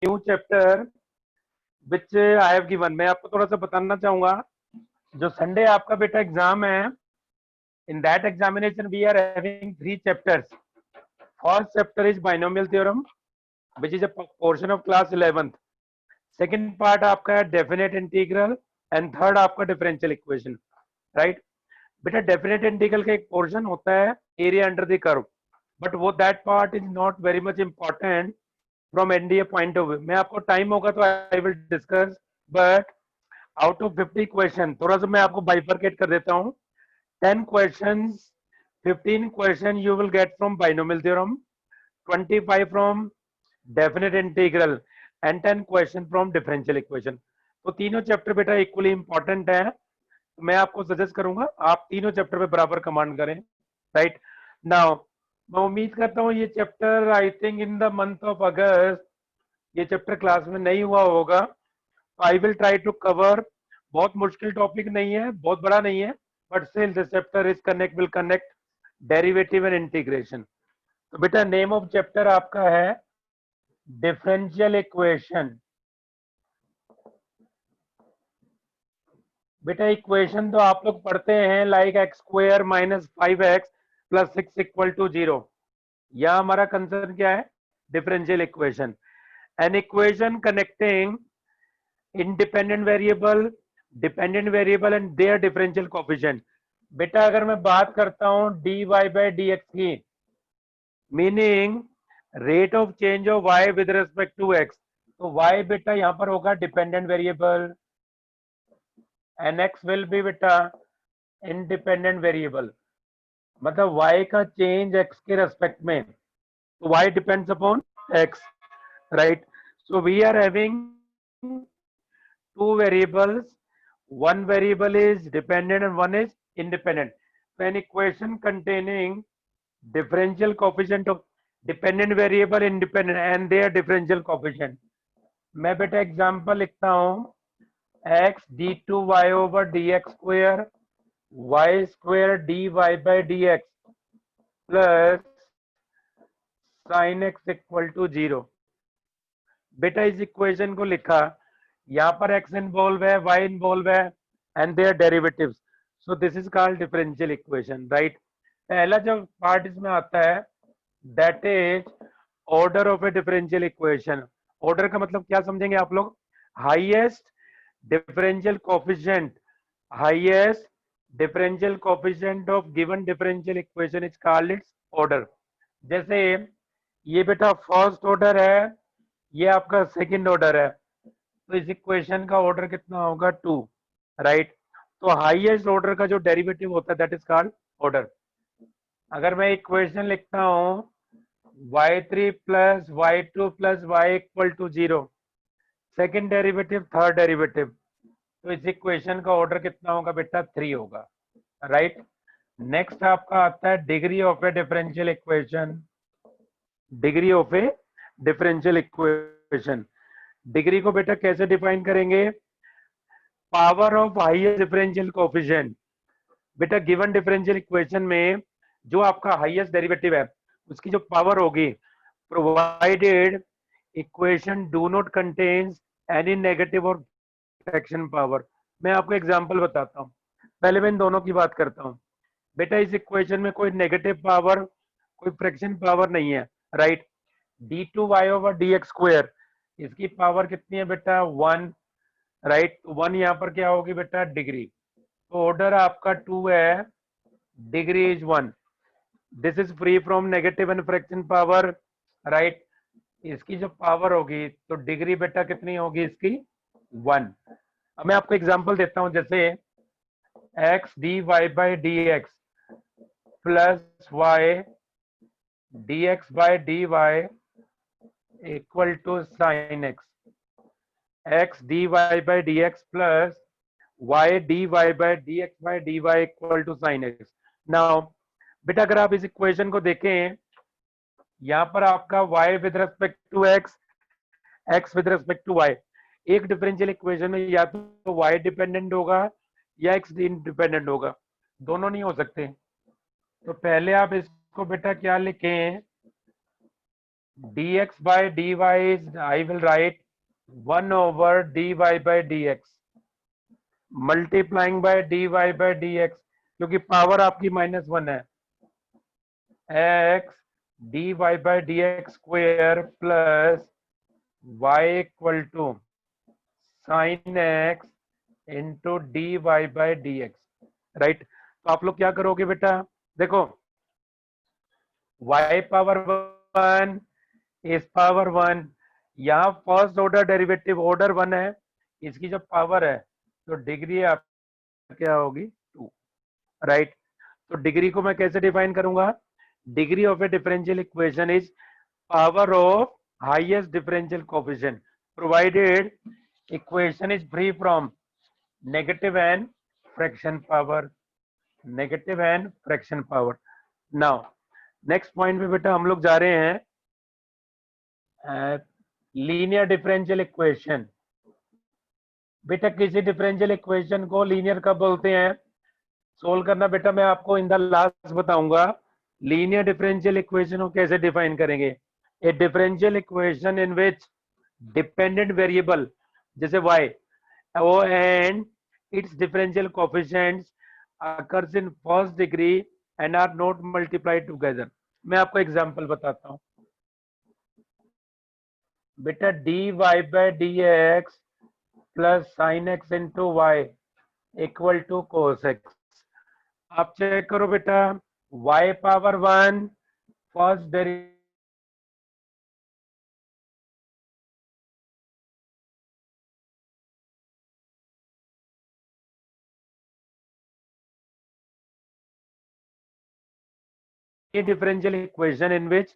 New chapter which I have given. मैं आपको थोड़ा सा बताना चाहूंगा, जो संडे आपका बेटा एग्जाम है, in that examination we are having 3 chapters. First chapter is binomial theorem which is a portion of class 11th। Second part आपका है डेफिनेट इंटीग्रल एंड थर्ड आपका डिफरेंशियल इक्वेशन, राइट। बेटा डेफिनेट इंटीग्रल का एक portion होता है area under the curve, but वो that part is not very much important from NDA point of view. मैं आपको टाइम होगा तो I will discuss, but out of 50 question थोड़ा सा मैं आपको बाइफरकेट कर देता हूँ। 10 questions, 15 question you will get from binomial theorem, 25 from definite integral and 10 question from differential equation. तो तीनों चैप्टर बेटा इक्वली इंपॉर्टेंट है। तो मैं आपको सजेस्ट करूंगा आप तीनों चैप्टर पे बराबर कमांड करें, राइट। नाउ मैं उम्मीद करता हूँ ये chapter I think in the month of August ये चैप्टर क्लास में नहीं हुआ होगा। I will try to cover. बहुत मुश्किल टॉपिक नहीं है, बहुत बड़ा नहीं है, but still this chapter is will connect derivative and integration. तो बेटा नेम ऑफ चैप्टर आपका है डिफरेंशियल इक्वेशन। बेटा इक्वेशन तो आप लोग पढ़ते हैं like X square minus 5x plus 6 equal to 0। यह हमारा कंसर्न क्या है? Differential equation. An equation connecting independent variable, dependent variable and their differential coefficient. बेटा अगर मैं बात करता हूं dy बाई डी एक्स की, meaning rate of change of y with respect to x, तो y बेटा यहां पर होगा dependent variable and x will be बेटा इंडिपेंडेंट वेरिएबल। मतलब y का चेंज x के रेस्पेक्ट में, तो y depends upon x, right. So we are having two variables, one variable is dependent and one is independent. So an equation containing differential coefficient of dependent variable, independent and their differential coefficient. मैं बेटा example लिखता हूं x d2 y over dx square y square dy by dx plus sin x equal to 0। बेटा इस equation को लिखा, यहाँ पर x इन्वॉल्व है, y इन्वॉल्व है and their derivatives, so this is called differential equation, right. पहला जो पार्ट इसमें आता है that is order of a differential equation. Order का मतलब क्या समझेंगे आप लोग? Highest differential coefficient, highest differential coefficient of given differential equation is called its order. जैसे ये बेटा फर्स्ट ऑर्डर है, ये आपका सेकंड ऑर्डर है, तो इस इक्वेशन का ऑर्डर कितना होगा? 2, राइट। तो हाईएस्ट ऑर्डर का जो डेरिवेटिव होता है दैट इज कॉल्ड ऑर्डर। अगर मैं इक्वेशन लिखता हूं y3 plus y2 plus y equal to 0, second derivative, third derivative, तो इस इक्वेशन का ऑर्डर कितना होगा बेटा? 3 होगा, राइट। नेक्स्ट आपका आता है degree of a differential equation. Degree of a differential equation, degree को बेटा कैसे डिफाइन करेंगे? Power of highest differential coefficient. बेटा गिवन डिफरेंशियल इक्वेशन में जो आपका हाईएस्ट डेरिवेटिव है उसकी जो पावर होगी, provided equation do not contains any negative और फ्रैक्शन पावर। मैं आपको एग्जांपल बताता हूं, पहले मैं इन दोनों की बात करता हूं। बेटा इस इक्वेशन में कोई नेगेटिव पावर, कोई फ्रैक्शन पावर नहीं है, right. d2y over dx square, इसकी पावर कितनी है बेटा? 1, राइट। 1 यहाँ पर क्या होगी बेटा? डिग्री। तो ऑर्डर आपका 2 है, degree is 1। This is free from negative and fraction power, right. इसकी जो पावर होगी तो डिग्री बेटा कितनी होगी इसकी? 1। अब मैं आपको एग्जांपल देता हूं, जैसे x dy by D x plus y dx by D Y equal to sine x, x dy by dx plus y dy by dx by dy equal to sine x। Now बेटा अगर आप इस equation को देखें, यहाँ पर आपका y with respect to x, x with respect to y, एक डिफरेंशियल इक्वेशन में या तो y डिपेंडेंट होगा या x इंडिपेंडेंट होगा, दोनों नहीं हो सकते। तो पहले आप इसको बेटा क्या लिखें? dx by dy is, I will write 1 over dy by dx multiplying by dy by dx, क्योंकि पावर आपकी -1 है, x dy by dx square plus y equal to sine x into dy by dx, right. तो आप लोग क्या करोगे बेटा, देखो y पावर 1 इस पावर 1, यहाँ फर्स्ट ऑर्डर डेरिवेटिव ऑर्डर 1 है, इसकी जब पावर है तो डिग्री आप क्या होगी 2, राइट। तो डिग्री को मैं कैसे डिफाइन करूंगा, degree of a differential equation is power of highest differential coefficient provided equation is free from negative and fraction power, negative and fraction power. Now next point पे बेटा हम लोग जा रहे हैं, लीनियर डिफरेंशियल इक्वेशन। बेटा किसी डिफरेंशियल इक्वेशन को लीनियर कब बोलते हैं, सोल्व करना बेटा मैं आपको इन द लास्ट बताऊंगा। लीनियर डिफरेंशियल इक्वेशन को कैसे डिफाइन करेंगे, a differential equation in which dependent variable जैसे y ओ and its differential coefficients occurs in first degree and are not multiplied together. मैं आपको एग्जांपल बताता हूं बेटा, dy by dx plus sine x into Y equal to cos x। आप check करो बेटा, y power 1 first derivative differential equation in which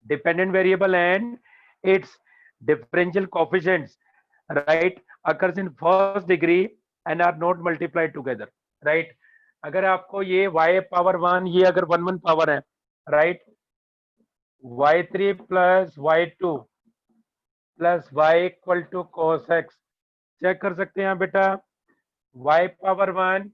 dependent variable and its differential coefficients, right, occurs in first degree and are not multiplied together, right। अगर आपको ये y power 1 ये अगर 1 power है, right, y3 plus y2 plus y equal to cos x, check कर सकते हैं बेटा, y power 1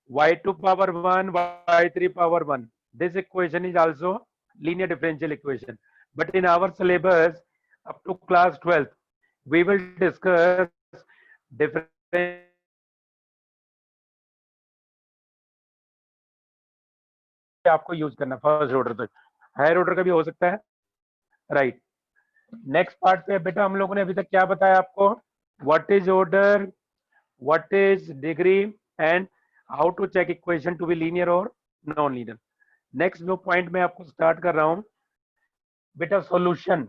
y2 power 1 y3 power 1, this equation is also linear differential equation, but in our syllabus up to class 12th we will discuss different आपको use करना first order तक, higher order का भी हो सकता है, राइट। नेक्स्ट पार्ट पे बेटा हम लोगों ने अभी तक क्या बताया आपको, what is order, what is degree and how to check equation to be linear और नॉन लीनियर। नेक्स्ट जो पॉइंट मैं आपको स्टार्ट कर रहा हूं बेटा, सॉल्यूशन।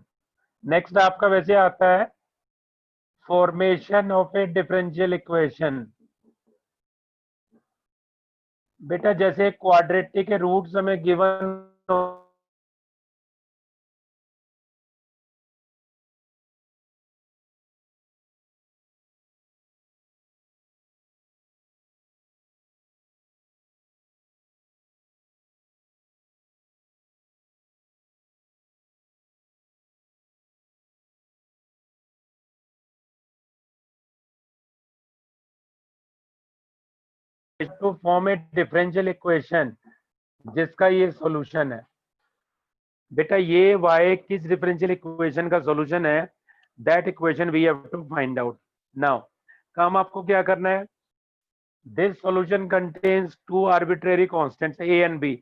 नेक्स्ट आपका वैसे आता है formation of a differential equation. बेटा जैसे क्वाड्रेटिक के रूट्स हमें given to form a differential equation जिसका ये सॉल्यूशन है। बेटा ये y किस डिफरेंशियल इक्वेशन का सॉल्यूशन है, that equation we have to find out. Now काम आपको क्या करना है, this solution contains two arbitrary constants a and b।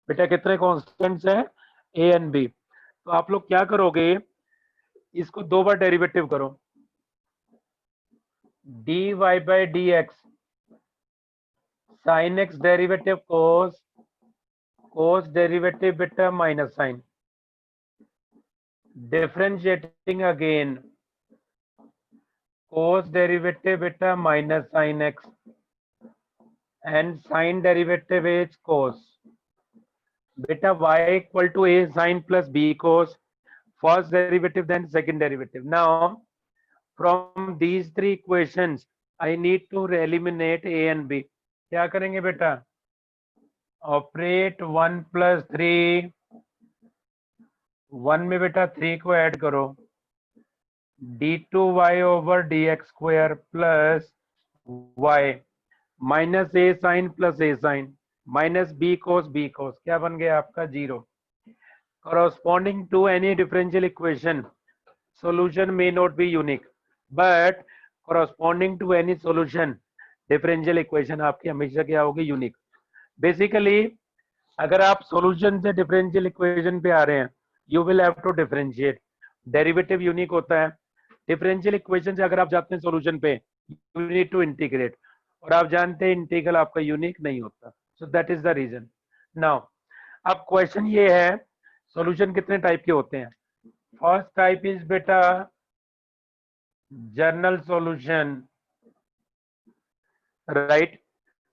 बेटा कितने कांस्टेंट्स हैं, a एंड b। तो आप लोग क्या करोगे, इसको दो बार डेरिवेटिव करो, dy by dx साइन x derivative cos, cos derivative बेटा minus sine, differentiating again cos derivative बेटा minus sine x and sine derivative is cos. बेटा y इक्वल टू a sine plus b cos, first derivative then second derivative. Now from these three equations I need to eliminate a and b। क्या करेंगे बेटा, operate 1 plus 3, 1 में बेटा 3 को add करो, d2y over dx square plus y minus a sine plus a sine minus b cos, क्या बन गया आपका 0। corresponding to any differential equation solution may not be unique but corresponding to any solution differential equation आपकी हमेशा क्या होगी unique basically अगर आप सॉल्यूशन से डिफरेंशियल इक्वेशन पे आ रहे हैं you will have to differentiate derivative unique होता है डिफरेंशियल इक्वेशन से अगर आप जाते हैं सॉल्यूशन पे यू नीड टू इंटीग्रेट और आप जानते हैं इंटीग्रल आपका यूनिक नहीं होता so that is the reason now अब क्वेश्चन ये है सॉल्यूशन कितने टाइप के होते हैं फर्स्ट टाइप इज बेटा general solution right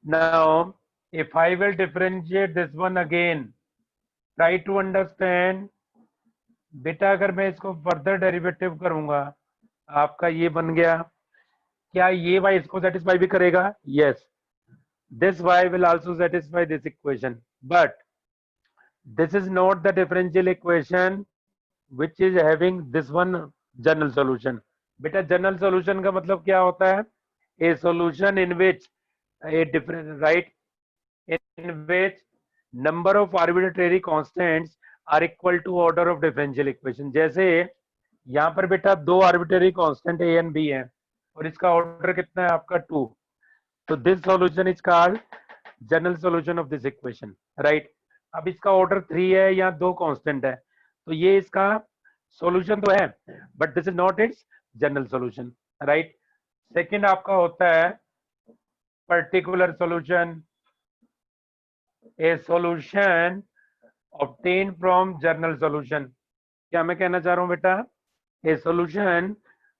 now if I will differentiate this one again try to understand बेटा अगर मैं इसको फर्दर डेरिवेटिव करूंगा आपका ये बन गया क्या ये y इसको सेटिस्फाई भी करेगा yes this y will also satisfy this equation but this is not the differential equation which is having this one general solution बेटा जनरल सॉल्यूशन का मतलब क्या होता है a solution in which a different right in which number of arbitrary constants are equal to order of differential equation जैसे यहाँ पर बेटा दो arbitrary constant a and b है और इसका ऑर्डर कितना है आपका 2 तो this solution is called general solution of this equation right अब इसका ऑर्डर 3 है या दो कांस्टेंट है तो ये इसका सॉल्यूशन तो है but this is not it's general solution right second आपका होता है particular solution a solution obtained from general solution क्या मैं कहना चाह रहा हूं बेटा a solution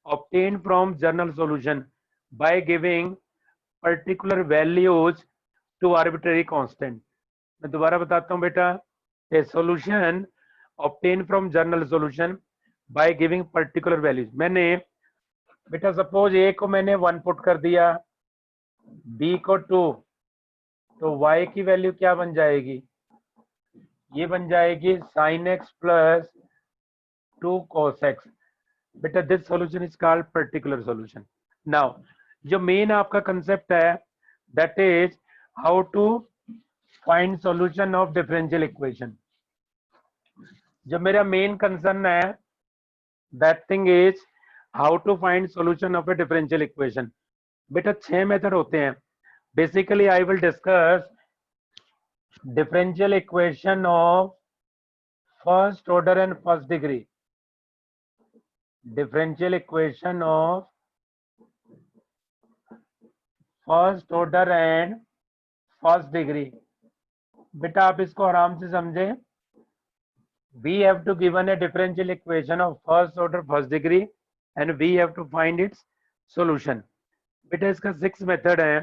obtained from general solution by giving particular values to arbitrary constant मैं दोबारा बताता हूं बेटा a solution obtained from general solution by giving particular values मैंने बेटा सपोज a को मैंने 1 पुट कर दिया b को 2 तो y की वैल्यू क्या बन जाएगी ये बन जाएगी sin x plus 2 cos x बेटा this solution is called particular solution now जो मेन आपका कंसेप्ट है that is how to find solution of differential equation जो मेरा मेन कंसर्न है that thing is how to find solution of a differential equation बेटा 6 method होते हैं basically I will discuss differential equation of first order and first degree differential equation of first order and first degree बेटा आप इसको आराम से समझे we have to given a differential equation of first order first degree and we have to find its solution बेटा इसका 6 method है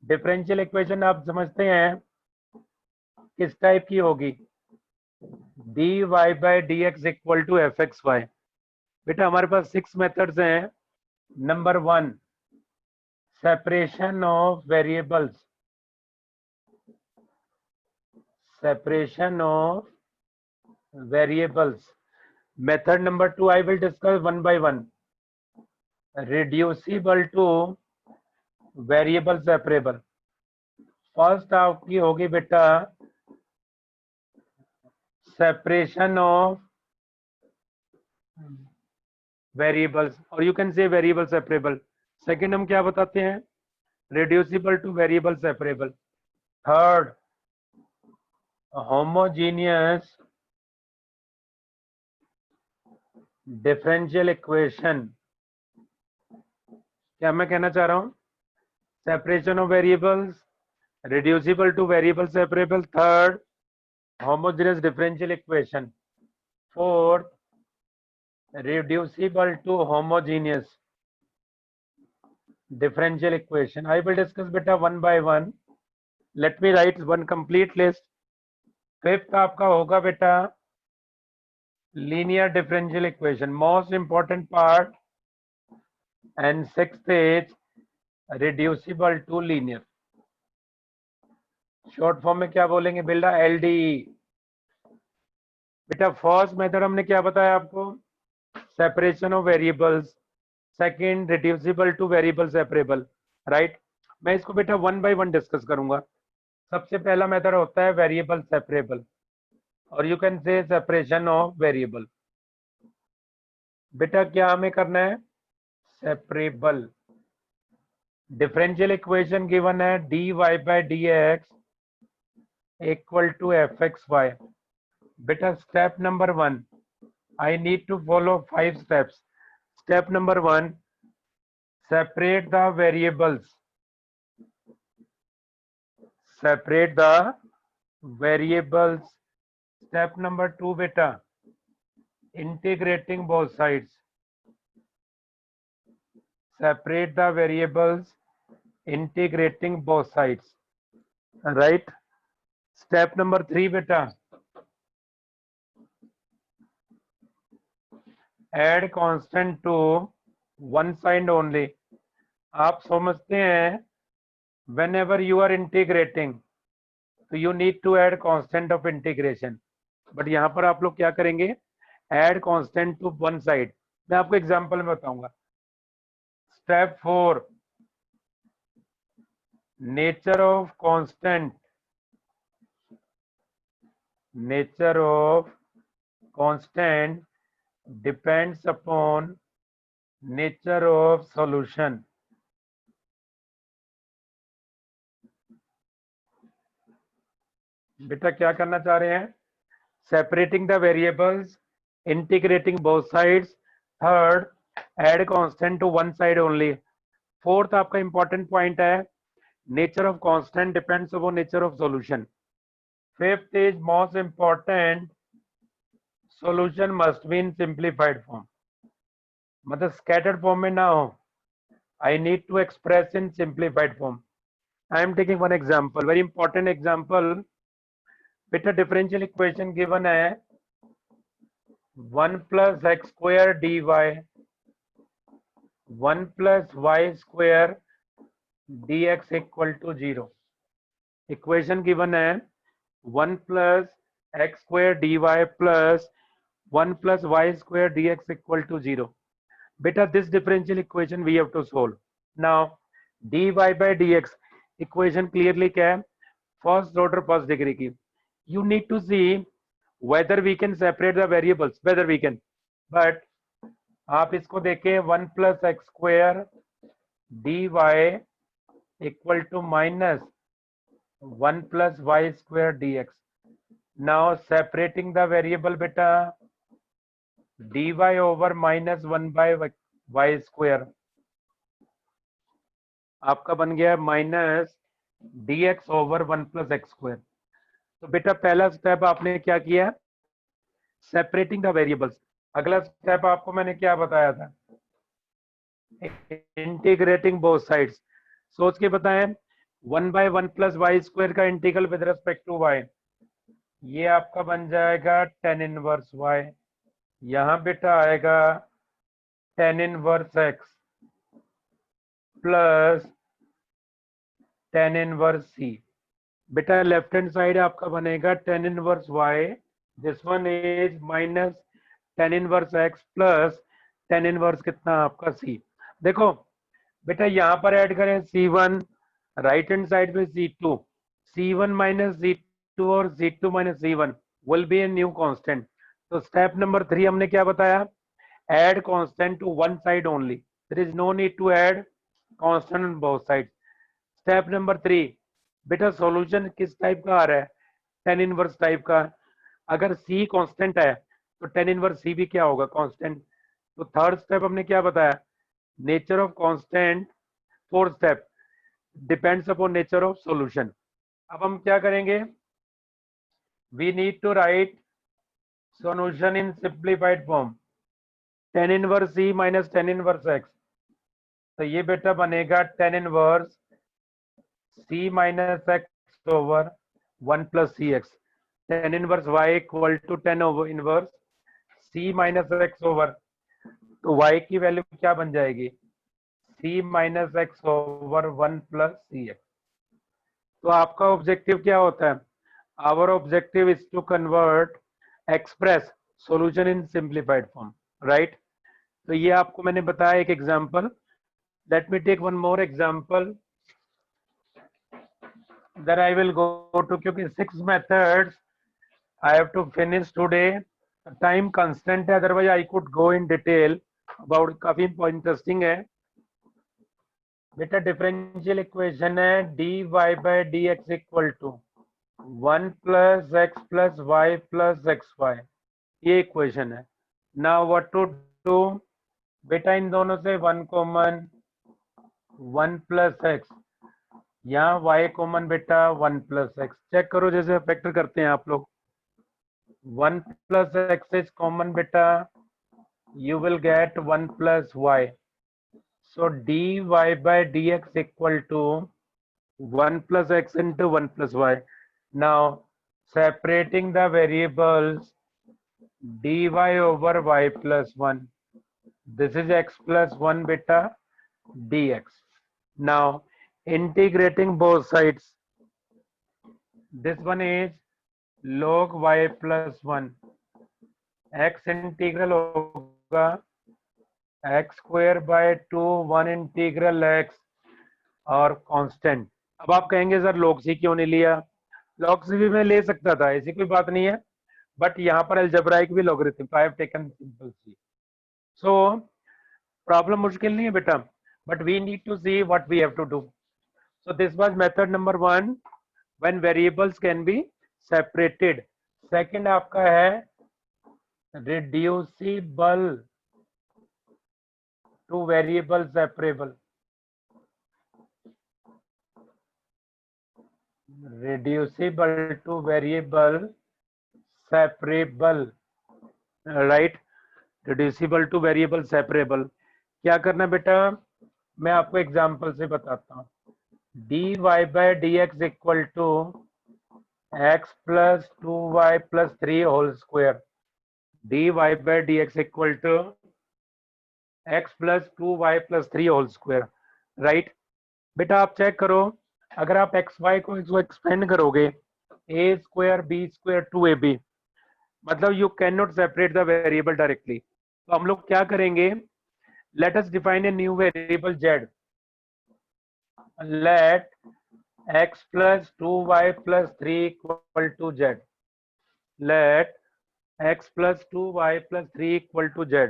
differential equation आप समझते हैं किस टाइप की होगी dy by dx equal to fxy बेटा हमारे पास 6 मेथड्स हैं number 1 separation of variables method number 2 I will discuss one by one reducible to variable separable first आपकी होगी बेटा सेपरेशन ऑफ वेरिएबल्स और you can say variable separable second हम क्या बताते हैं reducible to variable separable third homogeneous differential equation क्या मैं कहना चाह रहा हूं separation of variables reducible to variable separable third homogeneous differential equation fourth reducible to homogeneous differential equation I will discuss beta one by one let me write one complete list fifth आपका होगा बेटा linear differential equation most important part and sixth is reducible to linear short form में क्या बोलेंगे बेटा LDE बेटा first method हमने क्या बताया आपको separation of variables second reducible to variable separable right मैं इसको बेटा वन बाय वन डिस्कस करूंगा सबसे पहला मेथड होता है वेरिएबल सेपरेबल और you can say separation of variable. बेटा क्या हमें करना है, सेपरेबल। डिफरेंशियल इक्वेशन गिवन है dy by D x equal to f x y. बेटा step number 1, I need to follow 5 steps. Step number 1, separate the variables. Separate the variables. Step number 2, beta, integrating both sides. Separate the variables, integrating both sides. Right? Step number 3, beta, add constant to one side only. आप समझते हैं whenever you are integrating, तो you need to add constant of integration. But यहाँ पर आप लोग क्या करेंगे, add constant to one side. मैं आपको एग्जांपल में बताऊंगा। Step 4, nature of constant. Nature of constant depends upon nature of solution. बेटा क्या करना चाह रहे हैं, separating the variables, integrating both sides. Third, add constant to one side only. Fourth आपका इंपॉर्टेंट पॉइंट है, nature of constant depends upon nature of solution. Fifth is most important, solution must be in simplified form, मतलब scattered form में ना हो। I need to express in simplified form. I am taking one example, very important example. बेटा differential equation given है 1 plus x square d y, 1 plus Y square d x equal to 0। Equation given है 1 plus x square d Y plus 1 plus Y square d x equal to 0। बेटा this differential equation we have to solve. Now d Y by D x equation clearly क्या है, first order first degree की। You need to see whether we can separate the variables, whether we can, but आप इसको देखें 1 plus x square d Y equal to minus 1 plus Y square d x. Now separating the variable, बेटा d Y over minus 1 by y square आपका बन गया minus d x over 1 plus x square. तो बेटा पहला step आपने क्या किया, सेपरेटिंग द वेरिएबल्स। अगला स्टेप आपको मैंने क्या बताया था, इंटीग्रेटिंग बोथ साइड्स। सोच के बताएं, 1 बाय 1 प्लस वाई स्क्वायर का integral with respect to y, ये आपका बन जाएगा tan इनवर्स वाई। यहां बेटा आएगा tan inverse x plus tan inverse c. बेटा लेफ्ट हैंड साइड आपका बनेगा tan inverse y, this one is minus tan inverse x plus tan inverse कितना आपका c। देखो बेटा यहाँ पर ऐड करें c1, राइट हैंड साइड में c2, c1 माइनस c2 और c2 minus c1 will be a new constant. तो स्टेप नंबर 3 हमने क्या बताया, add constant to one side only, there is no need to add constant on both side. Step number 3, बेटा solution किस type का आ रहा है, tan इनवर्स टाइप का। अगर c कांस्टेंट है तो tan इनवर्स c भी क्या होगा, कांस्टेंट। तो थर्ड स्टेप हमने क्या बताया, nature of constant. Fourth step depends upon nature of solution. अब हम क्या करेंगे, we need to write solution in simplified form, tan inverse c minus tan inverse x। तो ये बेटा बनेगा tan inverse c minus x over 1 plus c x. tan inverse y equal to tan over inverse c minus x over, तो y की value क्या बन जाएगी, c minus x over 1 plus c x. तो आपका ऑब्जेक्टिव क्या होता है, our objective is to convert express solution in simplified form, right. तो ये आपको मैंने बताया एक एग्जांपल। Let me take one more example, then I will go to, क्योंकि 6 methods I have to finish today. Time constant है, otherwise I could go in detail about, काफी इंटरेस्टिंग है बेटा. डिफरेंशियल इक्वेशन है dy by dx equal to 1 plus x plus y plus x y, ये equation है. Now what to do बेटा, इन दोनों से 1 कॉमन, 1 प्लस एक्स, यहाँ y कॉमन बेटा 1 प्लस एक्स. चेक करो जैसे फैक्टर करते हैं आप लोग. 1 प्लस एक्स इज कॉमन बेटा, you will get 1 plus y. So dy by dx equal to 1 plus x into 1 plus y. Now separating the variables, dy over y plus 1. This is x plus 1 beta dx. Now integrating both sides. This one is log y plus 1. x integral होगा x square by 2 1 integral x और constant. अब आप कहेंगे sir log c क्यों नहीं लिया? log c भी मैं ले सकता था, ऐसी कोई बात नहीं है, बट यहाँ पर अलजेब्राइक भी logarithm, I have taken simple c. So problem मुश्किल नहीं है बेटा, but we need to see what we have to do. So this was method number 1 when variables can be separated. Second आपका है reducible to variable separable. Reducible to variable separable, right? Reducible to variable separable. क्या करना बेटा, मैं आपको example से बताता हूँ. dy by dx equal to x plus 2y plus 3 whole square. dy by dx equal to x plus 2y plus 3 whole square, right? बेटा आप चेक करो, अगर आप एक्स वाई को एक्सपेंड करोगे ए स्क्वायर बी स्क्वायर 2ab, मतलब you can not separate the variable directly. तो हम लोग क्या करेंगे, let us define a new variable z. Let x plus 2y plus 3 equal to z. Let x plus 2y plus 3 equal to z.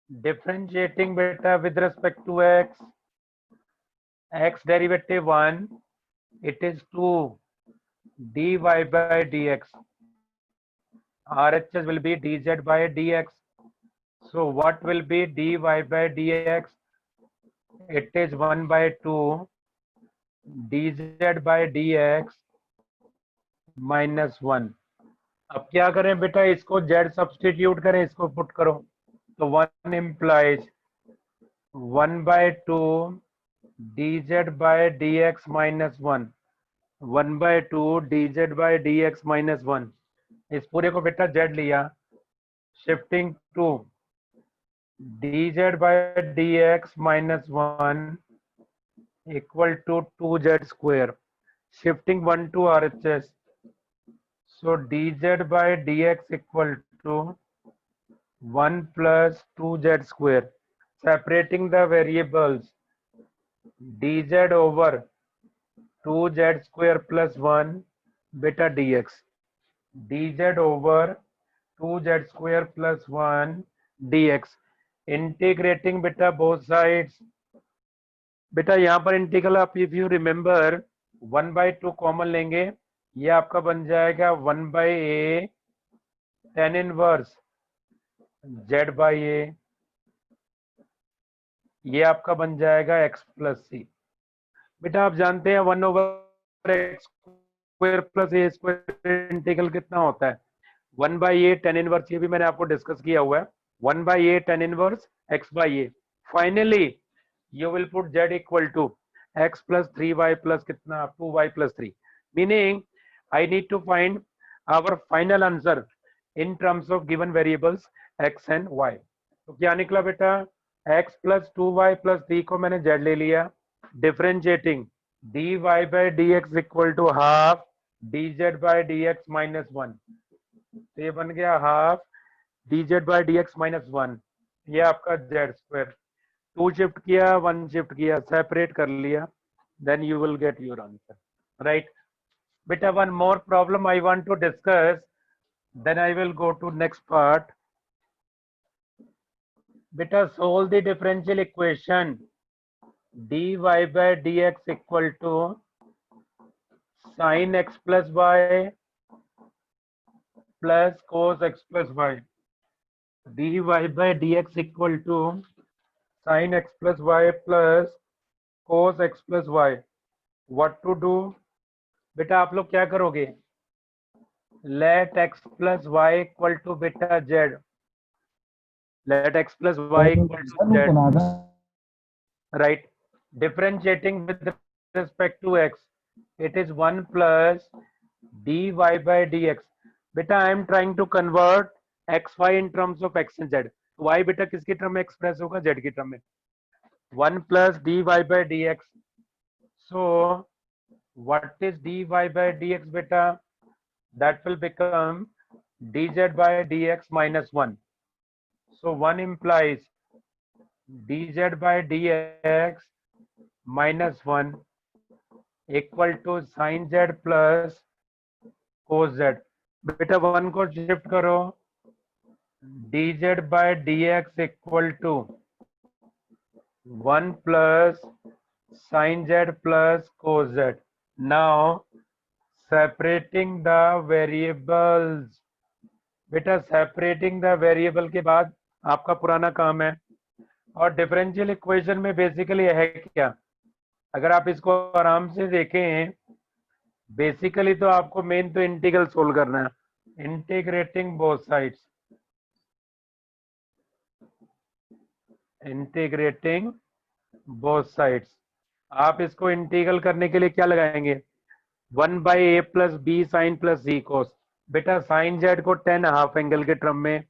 Differentiating beta with respect to x, x derivative 1, it is 2 dy by dx. RHS will be dz by dx. So what will be dy by dx? It is 1 by 2 dz by dx minus 1. अब क्या करें बेटा, इसको z substitute करें, इसको put करो, तो 1 implies 1 by 2 dz by dx minus 1. 1 by 2 dz by dx minus 1. इस पूरे को बेटा z लिया, shifting to dz by dx minus 1 equal to 2z square, shifting 1 to RHS. So dz by dx equal to 1 plus 2z square. Separating the variables, dz over 2z square plus 1 beta dx. dz over 2z square plus 1 dx. Integrating beta both sides. बेटा यहाँ पर integral आप if you remember 1 by 2 common लेंगे, ये आपका बन जाएगा 1 by a tan inverse z by a. ये आपका बन जाएगा x प्लस सी. बेटा आप जानते हैं 1 over x स्क्वायर प्लस ए स्क्वायर इंटीग्रल कितना होता है? 1 by a tan इनवर्स, ये भी मैंने आपको डिस्कस किया हुआ है. 1 by a tan inverse x by a. Finally you will put z equal to x plus 3y plus कितना 2y plus 3, meaning I need to find our final answer in terms of given variables x and y. तो क्या निकला बेटा, x plus 2y plus 3 को मैंने z ले लिया, differentiating dy by dx equal to half dz by dx minus 1. तो ये बन गया half dz by dx minus 1. ये आपका z square. 2 शिफ्ट किया, 1 शिफ्ट किया, सेपरेट कर लिया, then you will get your answer, right? Beta, one more problem I want to discuss, then I will go to next part. Beta, solve the differential equation dy by dx equal to sin x plus y plus cos x plus y. dy by dx equal to sin x plus y plus cos x plus y. What to do? बेटा आप लोग क्या करोगे? Let x plus y equal to beta z. Let x plus y equal to z. Right. Differentiating with respect to x, it is 1 plus dy by dx. Beta, I am trying to convert xy in terms of x and z. y beta किसकी term में express होगा? z की term में. 1 plus dy by dx. So what is dy by dx beta? That will become dz by dx minus 1. So 1 implies dz by dx minus 1 equal to sin z plus cos z. बेटा 1 को शिफ्ट करो, dz by dx equal to 1 plus sin z plus cos z. Now separating the variables. बेटा separating the variable के बाद आपका पुराना काम है. और डिफरेंशियल इक्वेशन में बेसिकली है क्या? अगर आप इसको आराम से देखें, बेसिकली तो आपको मेन तो इंटीग्रल सोल्व करना है. Integrating both sides, integrating both sides. आप इसको इंटीग्रल करने के लिए क्या लगाएंगे? 1 by a plus b sine plus c cos. बेटा साइन जेड को टेन हाफ एंगल के टर्म में,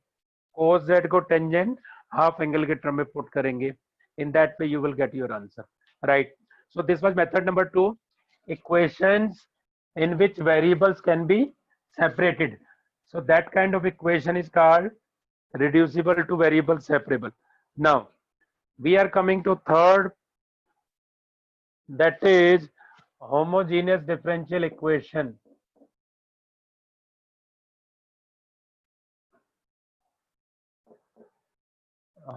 कोस जेड को टेंजेंट हाफ एंगल के टर्म में पुट करेंगे. In that way you will get your answer. Right. So this was method number 2, equations in which variables can be separated. So that kind of equation is called reducible to variable separable. Now we are coming to third, that is homogeneous differential equation.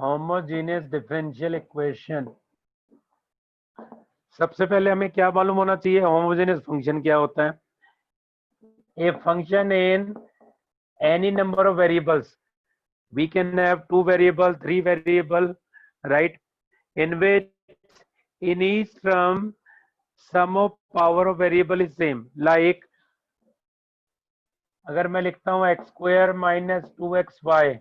Homogeneous differential equation. सबसे पहले हमें क्या मालूम होना चाहिए? Homogeneous function क्या होता है? A function in any number of variables, we can have 2 variable, 3 variable, right, in which in each term sum of power of variable is same. Like अगर मैं लिखता हूं x square minus 2xy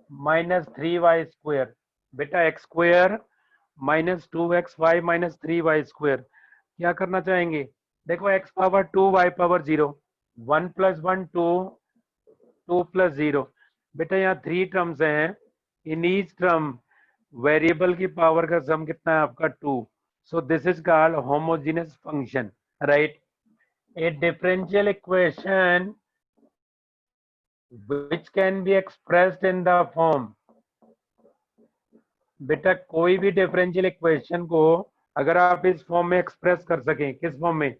minus 3y square. बेटा x square minus 2xy minus 3y square क्या करना चाहेंगे? देखो x power 2 y power 0, 1 plus 1 2, 2 plus 0. बेटा यहाँ 3 टर्म्स हैं. इन ईच टर्म वेरिएबल की पावर का सम कितना है? आपका 2. सो this is called homogeneous function. Right. A differential equation which can be expressed in the form. बेटा कोई भी डिफरेंशियल इक्वेशन को अगर आप इस फॉर्म में एक्सप्रेस कर सकें, किस फॉर्म में?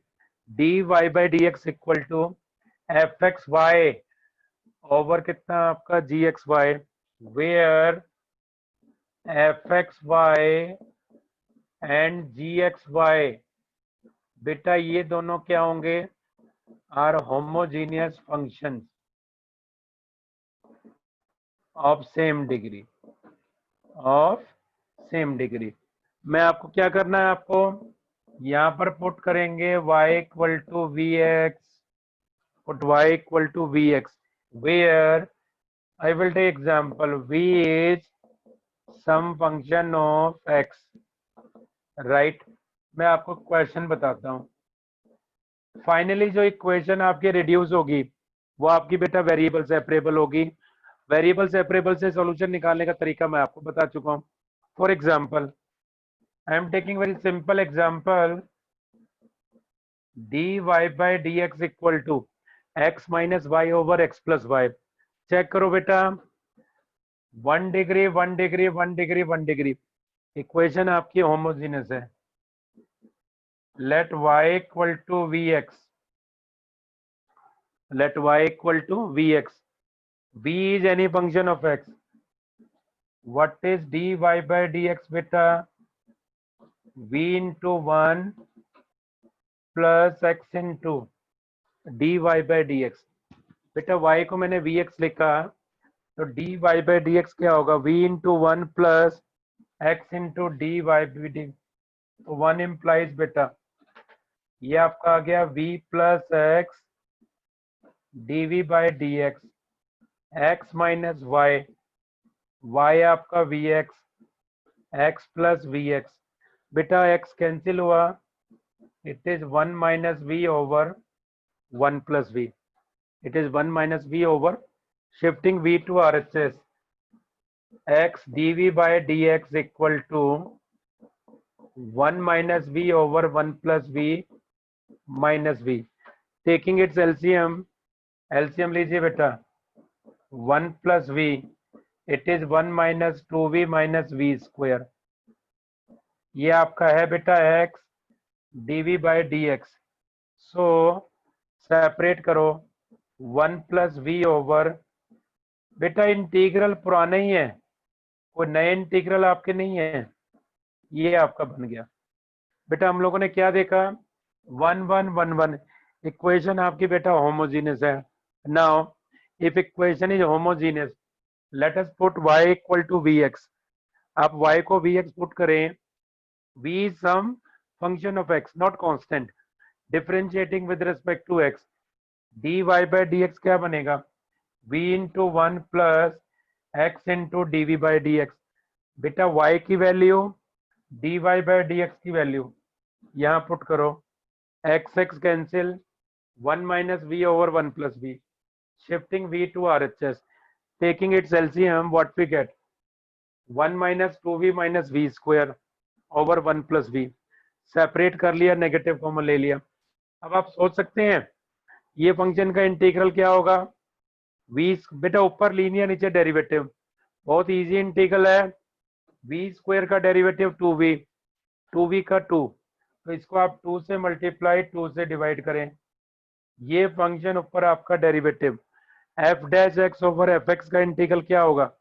dy by dx equal to fxy over कितना आपका gxy, where fxy and gxy, बेटा ये दोनों क्या होंगे? Are homogeneous functions of same degree, of same degree. मैं आपको क्या करना है? आपको यहां पर पुट करेंगे y equal to v x, put y equal to v x, where I will take example v is some function of x. Right. मैं आपको क्वेश्चन बताता हूं. फाइनली जो इक्वेशन आपकी रिड्यूस होगी वो आपकी बेटा वेरिएबल सेपरेबल होगी. वेरिएबल सेपरेबल से सॉल्यूशन निकालने का तरीका मैं आपको बता चुका हूं. For example I am taking very simple example, dy by dx equal to x minus Y over x plus y. Check करो बेटा, 1 degree 1 degree 1 degree 1 degree. Equation आपकी होमोजेनियस है. Let y equal to v x, Let y equal to vx. V is any function of x. What is dy by dx beta? V into 1 plus x into dy by dx. बेटा y को मैंने vx लिखा, तो dy by dx क्या होगा? v into 1 plus x into dy by dx. तो 1 implies बेटा ये आपका आ गया v plus x dv by dx, x minus y, y आपका vx, x plus vx. बेटा x कैंसिल हुआ, it is 1 minus v over 1 plus v. It is 1 minus v over, shifting v to RHS, x dv by dx equal to 1 minus v over 1 plus v minus v. Taking its LCM, LCM लीजिए बेटा, 1 plus v, it is 1 minus 2v minus v square. ये आपका है बेटा x dv by dx. So separate करो 1 plus v over, बेटा integral पुराना ही है, कोई नए इंटीग्रल आपके नहीं है, ये आपका बन गया। बेटा हम लोगों ने क्या देखा? 1 1 1 1 इक्वेशन आपकी बेटा होमोजीनियस है। Now if equation is homogeneous, let us put y equal to vx. आप y को vx पुट करें, v is some function of x, not constant, differentiating with respect to x. dy by dx क्या बनेगा? v into 1 plus x into dv by dx. बेटा y की value, dy by dx की value यहाँ put करो, x x cancel, 1 minus v over 1 plus v, shifting v to RHS, taking its LCM, what we get? 1 minus 2v minus v square over 1 plus v. Separate कर लिया, negative common ले लिया। अब आप सोच सकते हैं ये फंक्शन का इंटीग्रल क्या होगा? v, बेटा ऊपर लीनियर नीचे डेरिवेटिव, बहुत इजी इंटीग्रल है। v स्क्वायर का डेरिवेटिव 2v, 2v का 2, तो इसको आप 2 से मल्टीप्लाई 2 से डिवाइड करें, ये फंक्शन ऊपर आपका derivative f dash x over F x का इंटीग्रल क्या होगा?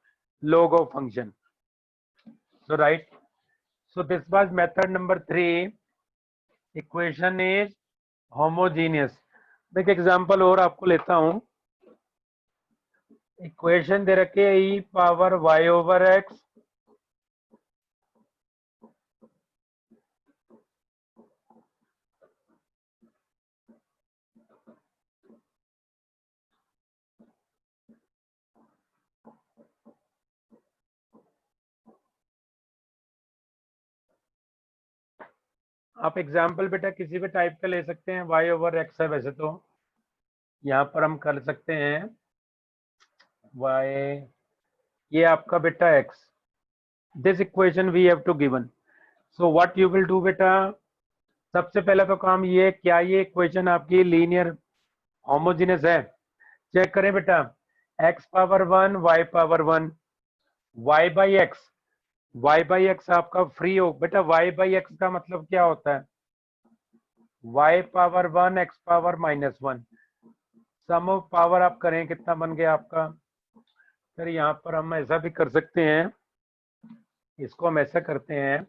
log of function. So right, so this was method number 3. Equation is homogeneous. एक एग्जांपल और आपको लेता हूं। इक्वेशन दे रखे e power y over x आप एग्जाम्पल बेटा किसी भी टाइप का ले सकते हैं, y ओवर x है वैसे तो, यहाँ पर हम कर सकते हैं y, ये आपका बेटा x, this equation we have to given. So what you will do बेटा, सबसे पहला तो काम ये, क्या ये इक्वेशन आपकी लीनियर होमोजेनियस है? चेक करें बेटा, x power 1 y power 1, y by x, y by x आपका फ्री हो बेटा, y बाई एक्स का मतलब क्या होता है? y power 1 x power minus 1, sum of power आप करें कितना बन गया आपका? फिर यहाँ पर हम ऐसा भी कर सकते हैं, इसको हम ऐसा करते हैं,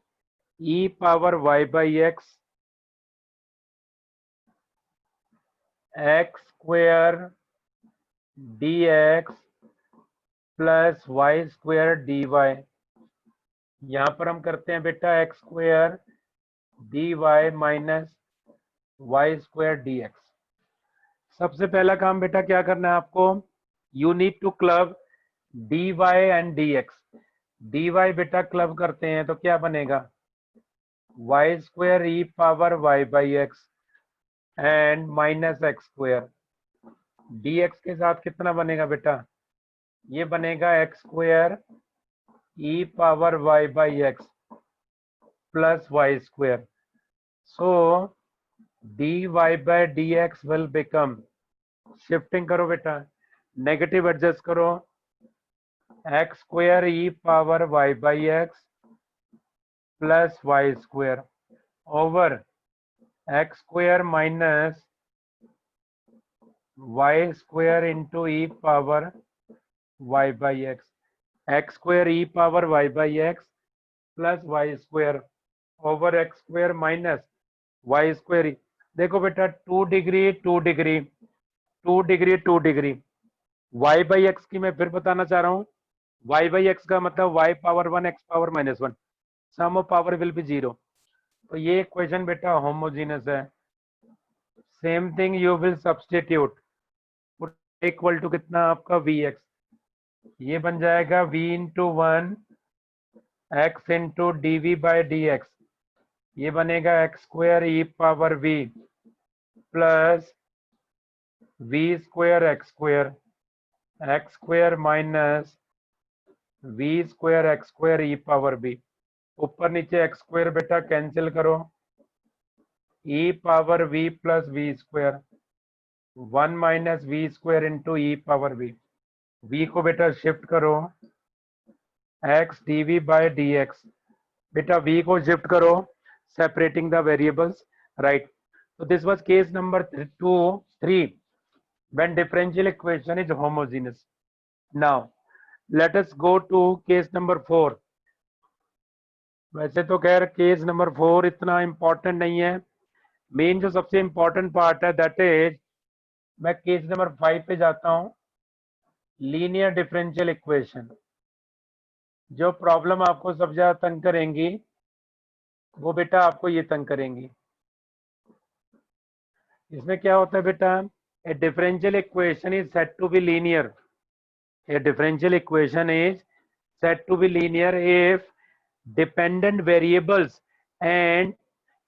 e power y by x x square dx plus y square dy। यहाँ पर हम करते हैं बेटा x square dy minus y square dx। सबसे पहला काम बेटा क्या करना है आपको? You need to club dy and dx। dy बेटा क्लब करते हैं तो क्या बनेगा? Y square e power y by x and minus x square, dx के साथ कितना बनेगा बेटा? ये बनेगा x square e power y by x plus y square. So dy by dx will become, shifting करो बेटा, नेगेटिव एडजस्ट करो, x square e power y by x plus y square over x square minus Y square into e power y by x square e power y by x plus Y square over x square minus Y square. देखो बेटा 2 degree 2 degree 2 degree 2 degree Y by x की मैं फिर बताना चाह रहा हूँ, Y by x का मतलब y power 1 x power -1, sum of power will be 0। तो ये इक्वेशन बेटा होमोजीनस है। Same thing you will substitute equal to कितना आपका वी एक्स, ये बन जाएगा v into 1 x into d v by D x, ये बनेगा x square e power v plus v square x square minus v square x square e power b। ऊपर नीचे x square बेटा cancel करो, e power v plus v square 1 minus v square into e power v। v को बेटा shift करो x dv by dx, बेटा v को शिफ्ट करो separating the variables, right. So this was case number 3 when differential equation is homogeneous. Now let us go to case number 4. वैसे तो खैर केस नंबर 4 इतना इम्पोर्टेंट नहीं है, मेन जो सबसे इम्पोर्टेंट पार्ट है दैट इज, मैं केस नंबर 5 पे जाता हूँ, लीनियर डिफरेंशियल इक्वेशन। जो प्रॉब्लम आपको सबसे ज्यादा तंग करेंगी वो बेटा आपको ये तंग करेंगी। इसमें क्या होता है बेटा, a differential equation is said to be linear, a differential equation is said to be linear if dependent variables and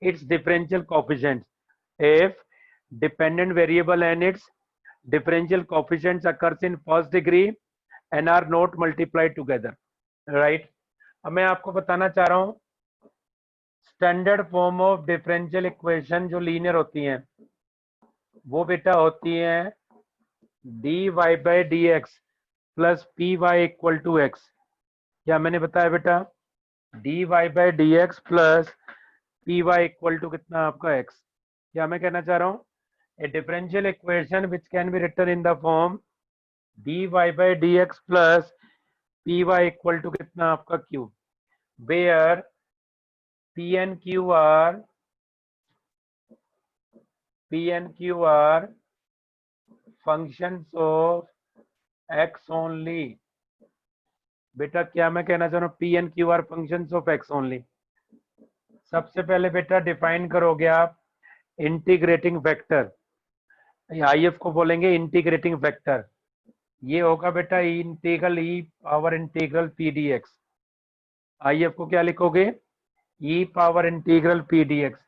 its differential coefficients, if dependent variable and its differential coefficients occurs in first degree and are not multiplied together, right। अब मैं आपको बताना चाह रहा हूं standard form of differential equation जो linear होती हैं वो बेटा होती है dy by D x plus p y equal to x. क्या मैंने बताया बेटा, dy by D x plus p y equal to कितना आपका x। क्या मैं कहना चाह रहा हूँ, a differential equation which can be written in the form dy by D x plus p y equal to कितना आपका q, where p and q are functions of x only। बेटा क्या मैं कहना चाह रहा हूँ, p and q are functions of x only। सबसे पहले बेटा डिफाइन करोगे आप इंटीग्रेटिंग वेक्टर, IF को बोलेंगे इंटीग्रेटिंग वेक्टर, ये होगा बेटा integral e power integral P D x. IF को क्या लिखोगे, e power integral P D x.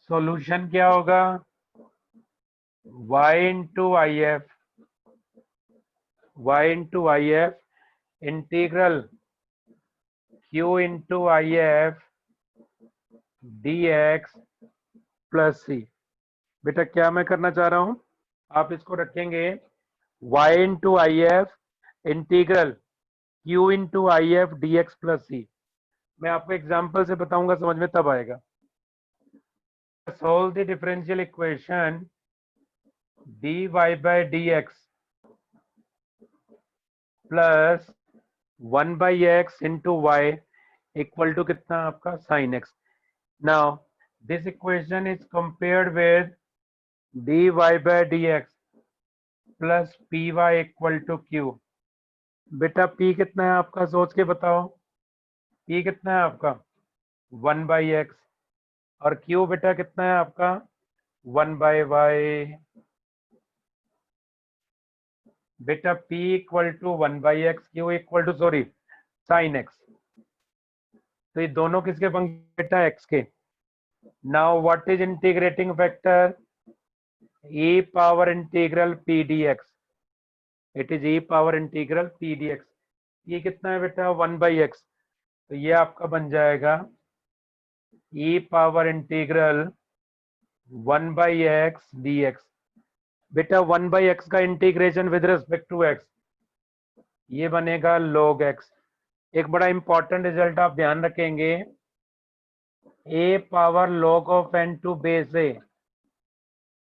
Solution क्या होगा, y into I F integral q into I F d x plus c. बेटा क्या मैं करना चाह रहा हूं, आप इसको रखेंगे y into I F integral q into I F d x plus c. मैं आपको एग्जाम्पल से बताऊंगा, समझ में तब आएगा। Solve the differential equation dy by D x plus 1 by x into Y equal to कितना आपका sine x. Now this equation is compared with dy by D x plus p y equal to q. बेटा p कितना है आपका, सोच के बताओ, p कितना है आपका 1 बाई एक्स, और q बेटा कितना है आपका 1 बाई वाई। बेटा p equal to 1 by x, q equal to sorry sine x. तो ये दोनों किसके फंक्शन बेटा, x के। Now what is integrating factor, e power integral P D x, it is e power integral P D x. ये कितना है बेटा 1 बाई एक्स, तो ये आपका बन जाएगा e power integral 1 by x D x. बेटा 1 बाई एक्स का integration with respect to x, ये बनेगा log x। एक बड़ा इंपॉर्टेंट रिजल्ट आप ध्यान रखेंगे, a power log of n to base a,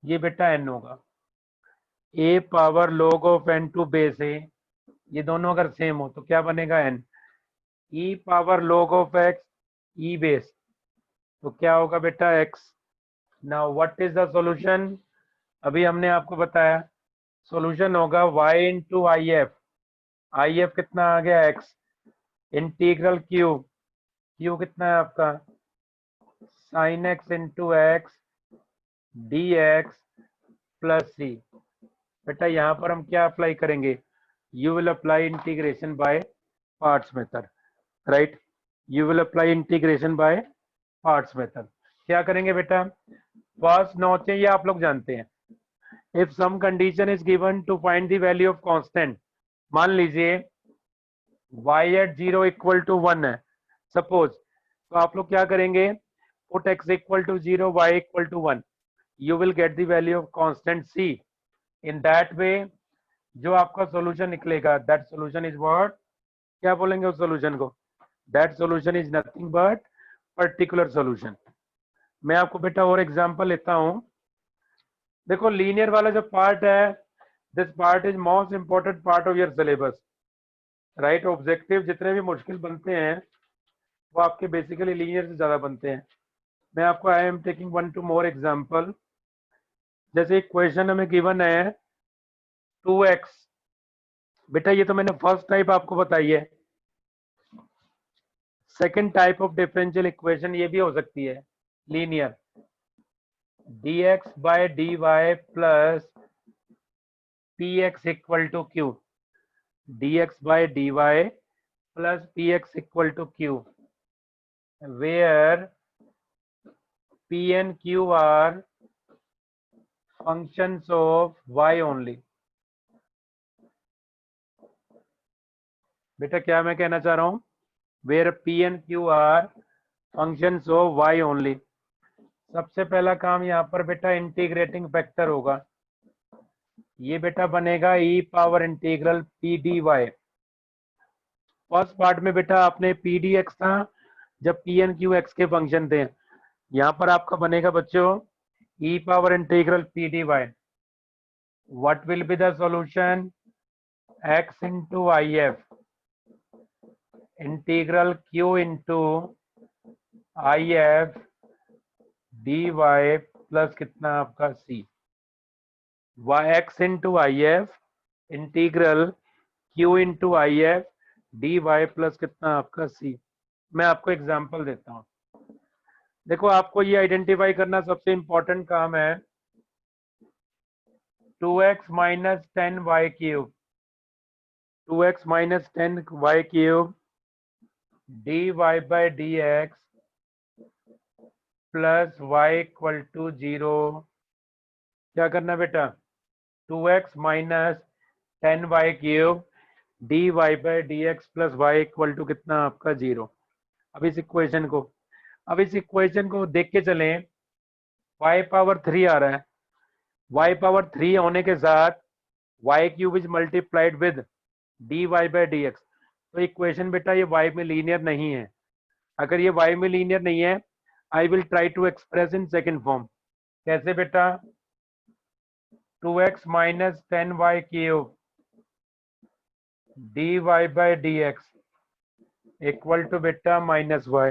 ये बेटा n होगा। A power log of n to base a, ये दोनों अगर सेम हो तो क्या बनेगा n, e power log of x e base, तो क्या होगा बेटा x. Now what is the solution, अभी हमने आपको बताया सॉल्यूशन होगा y into I F, I F कितना आ गया x, इंटीग्रल क्यू, क्यू कितना है आपका sine x into x D x plus c. बेटा यहाँ पर हम क्या अप्लाई करेंगे, you will apply integration by parts method, right, you will apply integration by parts method. क्या करेंगे बेटा, फर्स्ट नॉच है ये आप लोग जानते हैं, if some condition is given to find the value of constant, मान लीजिए y एट 0 इक्वल टू 1 है सपोज, तो आप लोग क्या करेंगे, put x equal to 0 y equal to 1, you will get the value of constant c। In that way जो आपका सॉल्यूशन निकलेगा, दैट सॉल्यूशन इज व्हाट, क्या बोलेंगे उस सॉल्यूशन को, that solution is nothing but particular solution. मैं आपको बेटा और एग्जांपल लेता हूं, देखो लीनियर वाला जो पार्ट है, this part is most important part of your syllabus, right, objective जितने भी मुश्किल बनते हैं वो आपके बेसिकली लीनियर से ज्यादा बनते हैं। मैं आपको आई am taking one two more example, जैसे इक्वेशन हमें गिवन है 2x, बेटा ये तो मैंने फर्स्ट टाइप आपको बताई है, second type of differential equation ये भी हो सकती है linear, dx by dy plus px equal to q, dx by dy plus px equal to q, where p and q are functions of y only। बेटा क्या मैं कहना चाह रहा हूं, where p and q are functions of y only। सबसे पहला काम यहाँ पर बेटा इंटीग्रेटिंग फैक्टर होगा, ये बेटा बनेगा e power integral P D Y. First part में बेटा आपने पी डी एक्स था जब पी एन क्यू एक्स के फंक्शन थे, यहाँ पर आपका बनेगा बच्चों e power integral P D Y. What will be the solution, x into I F integral q into I F D Y plus कितना आपका c, Y X into I F integral q into I F D Y plus कितना आपका c। मैं आपको example देता हूं, देखो आपको ये आइडेंटिफाई करना सबसे इंपॉर्टेंट काम है, 2x minus 10y cube, 2x minus 10y cube dy by D x plus Y equal to 0। क्या करना बेटा, 2x minus 10y cube dy by D x plus Y equal to कितना आपका 0। अब इस इक्वेशन को देख के चलें, y पावर 3 आ रहा है, y पावर 3 होने के साथ y cube is multiplied with dy by D x, तो इक्वेशन बेटा ये y में लीनियर नहीं है। अगर ये y में लीनियर नहीं है, I will try to express in second form. कैसे बेटा, 2x minus 10y cube dy by D x equal to बेटा माइनस y,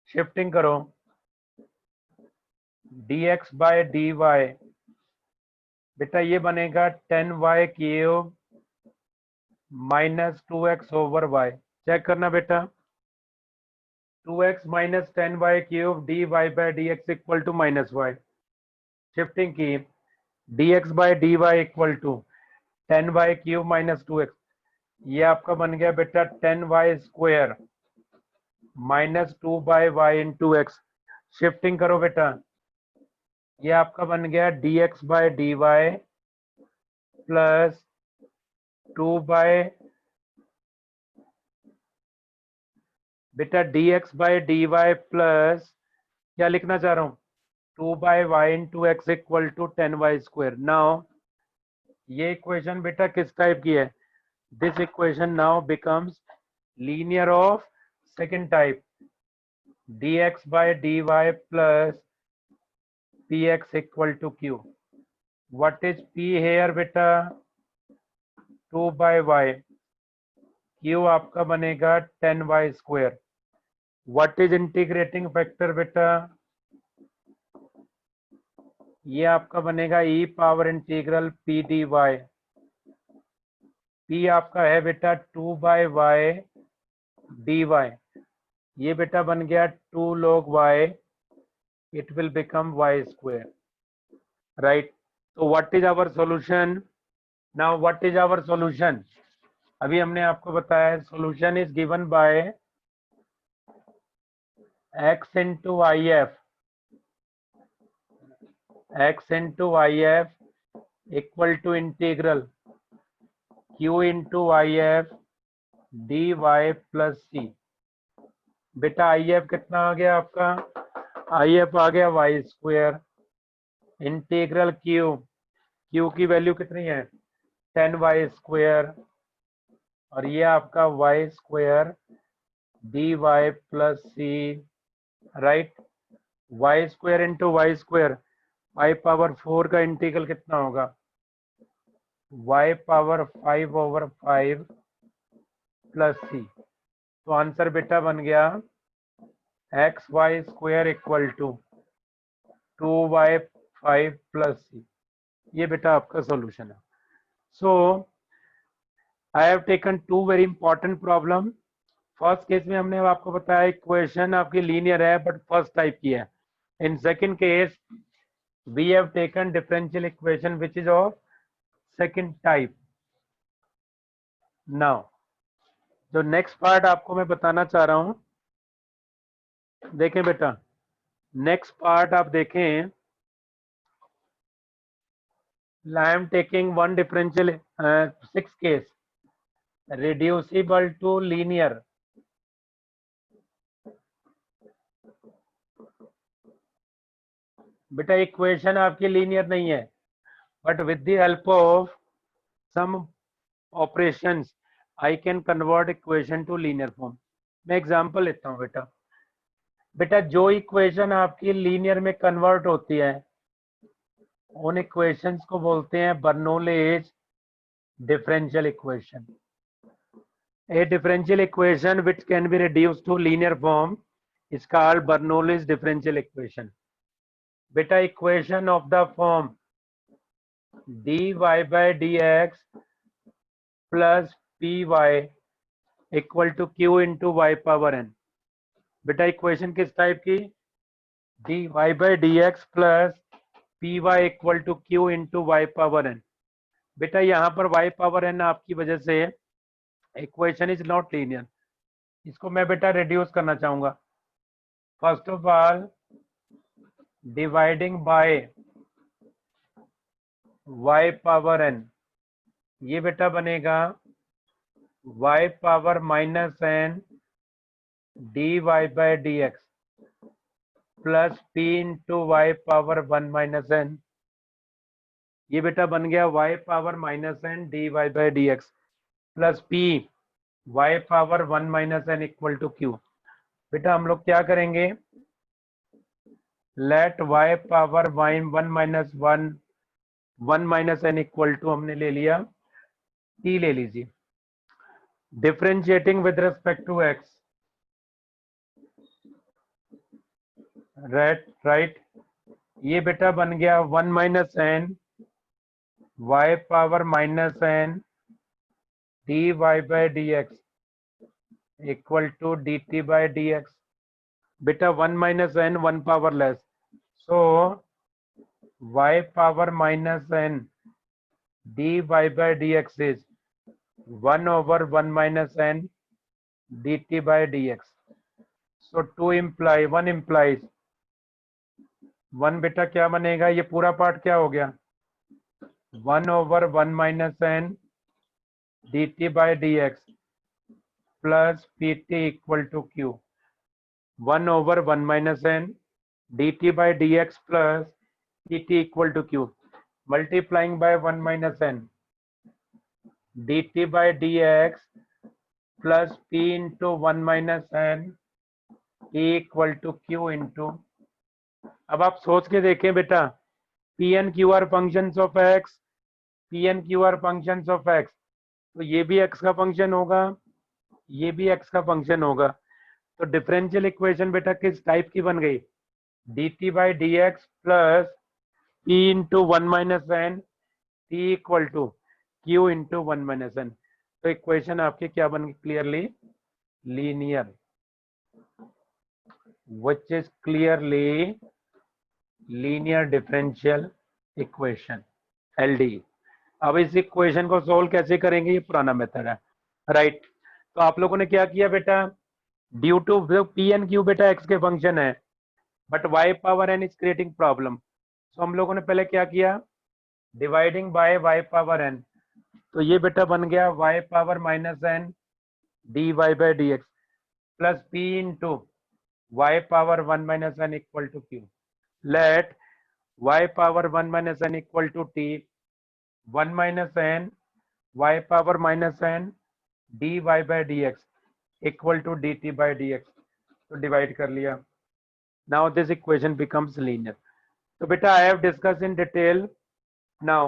शिफ्टिंग करो dx बाय dy, बेटा ये बनेगा 10y cube minus 2x over y। Check करना बेटा, 2x minus 10y cube dy by D x equal to minus y, shifting की dx by dy equal to 10y cube minus 2x, ये आपका बन गया बेटा 10y square minus 2 by Y into X. Shifting करो बेटा, ये आपका बन गया dx by D Y plus 2 by बेटा dx by D Y plus क्या लिखना चाह रहा हूं 2 by Y into X equal to 10y square. Now ये इक्वेशन बेटा किस टाइप की है, this equation now becomes linear of second type, dx by dy plus px equal to q। What is P hair बेटा 2/y, Q आपका बनेगा 10y²। What is integrating factor बेटा, ये आपका बनेगा e power integral P D y. P आपका है बेटा 2/y dy, ये बेटा बन गया 2 log y, it will become y², right? So what is our solution? Now what is our solution? अभी हमने आपको बताया solution is given by x into if equal to integral q into if dy plus c। बेटा if कितना आ गया आपका, if आ गया y², इंटीग्रल q की वैल्यू कितनी है 10y², और ये आपका y² dy plus c, right. y² into y², y power 4 का इंटीग्रल कितना होगा, y पावर 5/5 प्लस c। तो आंसर बेटा बन गया xy² equal to 2y5 plus c। ये बेटा आपका सॉल्यूशन है। So I have taken 2 very important problem. First case में हमने आपको बताया इक्वेशन आपकी लीनियर है बट फर्स्ट टाइप की है। In second case we have taken differential equation which is of second type. Now जो नेक्स्ट पार्ट आपको मैं बताना चाह रहा हूं, देखें बेटा नेक्स्ट पार्ट आप देखें, I am taking one differential 6 case reducible to linear। बेटा इक्वेशन आपकी लीनियर नहीं है but with the help of some operations I can convert equation to linear form. मैं एग्जांपल लेता हूं बेटा। बेटा जो इक्वेशन आपकी लीनियर में कन्वर्ट होती है उन इक्वेशंस को बोलते हैं Bernoulli's differential equation. A differential equation which can be reduced to linear form is called Bernoulli's differential equation। Beta equation of the form dy by dx plus py equal to q into y power n। बेटा equation किस type की, dy by dx plus py equal to q into y power n। बेटा यहाँ पर y power n आपकी वजह से equation is not linear, इसको मैं बेटा रिड्यूस करना चाहूंगा। First of all dividing by y power n, ये बेटा बनेगा y power -n dy by dx plus p into y power 1 - n। ये बेटा बन गया y power -n dy by dx plus p y power 1 - n equal to q। बेटा हम लोग क्या करेंगे, let y power 1 - n equal to हमने ले लिया t, ले लीजिए differentiating with respect to x, right. ये बेटा बन गया 1 - n y power -n dy by dx equal to dt by dx। बेटा 1 - n 1 power less, so y power -n dy by dx is 1/1 - n dt by dx। so 1 implies 1 बेटा क्या बनेगा, ये पूरा पार्ट क्या हो गया 1/1 - n dt by dx plus pt equal to q। 1/1 - n dt by dx plus pt equal to q, multiplying by 1 - n dt by dx plus p into 1 - n e equal to q into। अब आप सोच के देखें बेटा, P and Q are functions of X, P and Q are functions of X, तो ये भी x का फंक्शन होगा, ये भी एक्स का फंक्शन होगा। तो डिफरेंशियल इक्वेशन बेटा किस टाइप की बन गई, D T by D x plus P into one minus N T equal to Q into one minus N. तो इक्वेशन आपकी क्या बन गई, clearly linear, which is clearly linear differential equation LD। अब इस इक्वेशन को सोल्व कैसे करेंगे, ये पुराना मेथड है, राइट। तो आप लोगों ने क्या किया बेटा, due to P and Q बेटा एक्स के फंक्शन है, but Y power N is creating problem. तो हम लोगों ने पहले क्या किया, dividing by Y power N, तो ये बेटा बन गया Y power minus N D Y by D x plus P into y power 1 minus n equal to q. Let y power 1 minus n equal to t, 1 minus n y power minus n dy by dx equal to dt by dx. तो divide कर लिया। Now this equation becomes linear. तो बेटा I have discussed in detail. Now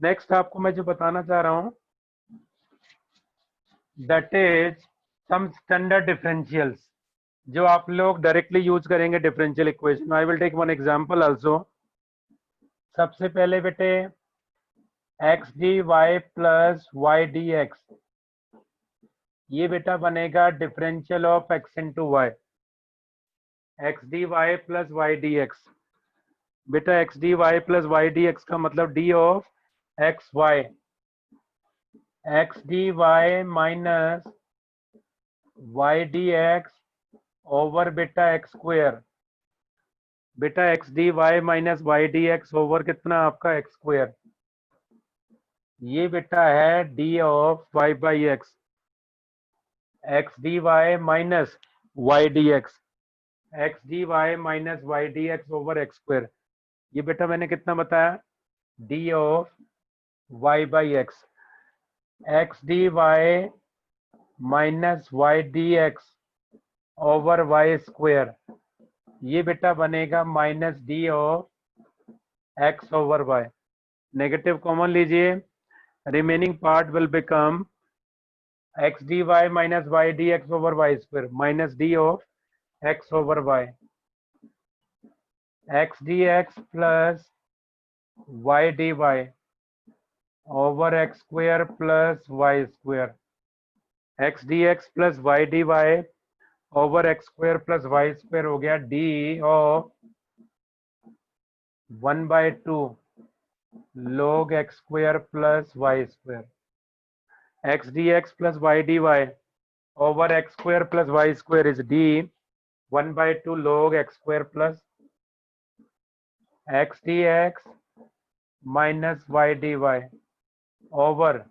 next आपको मैं जो बताना चाह रहा हूँ that is some standard differentials जो आप लोग डायरेक्टली यूज करेंगे differential equation. I will take one example also. सबसे पहले बेटे x D Y plus Y D x, ये बेटा बनेगा differential of x into y, x D Y plus Y D x. बेटा x D Y plus Y D x का मतलब d of x y, x D Y minus Y D x over बेटा x square, बेटा x D Y minus Y D x over कितना आपका x square, ये बेटा है d of y by x, x D Y minus Y D x, x D Y minus Y D x over x square. ये बेटा मैंने कितना बताया, d of y by x, x D Y minus Y D x over Y square, ये बेटा बनेगा minus D of x over y. Negative common लीजिए, remaining part will become x D Y minus Y D x over Y square minus D of x over Y, x D x plus Y D Y over x square plus Y square, X D x plus Y D Y over x square plus Y square हो गया D of 1/2 log x square plus Y square, X D x plus Y D Y over x square plus Y square is D 1/2 log x square plus X D X minus Y D Y over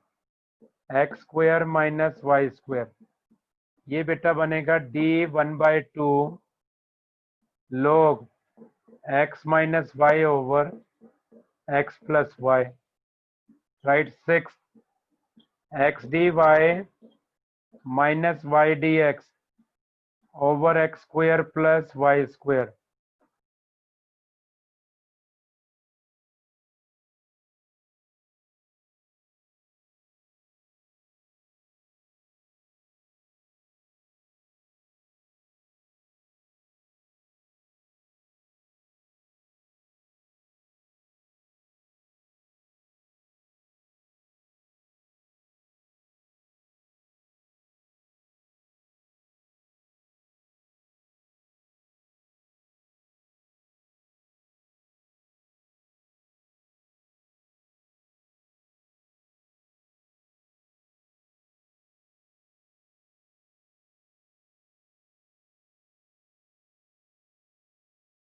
x square minus Y square, ये बेटा बनेगा D 1/2 log x minus Y over x plus Y, right. 6 X D Y minus Y D x over x square plus Y square,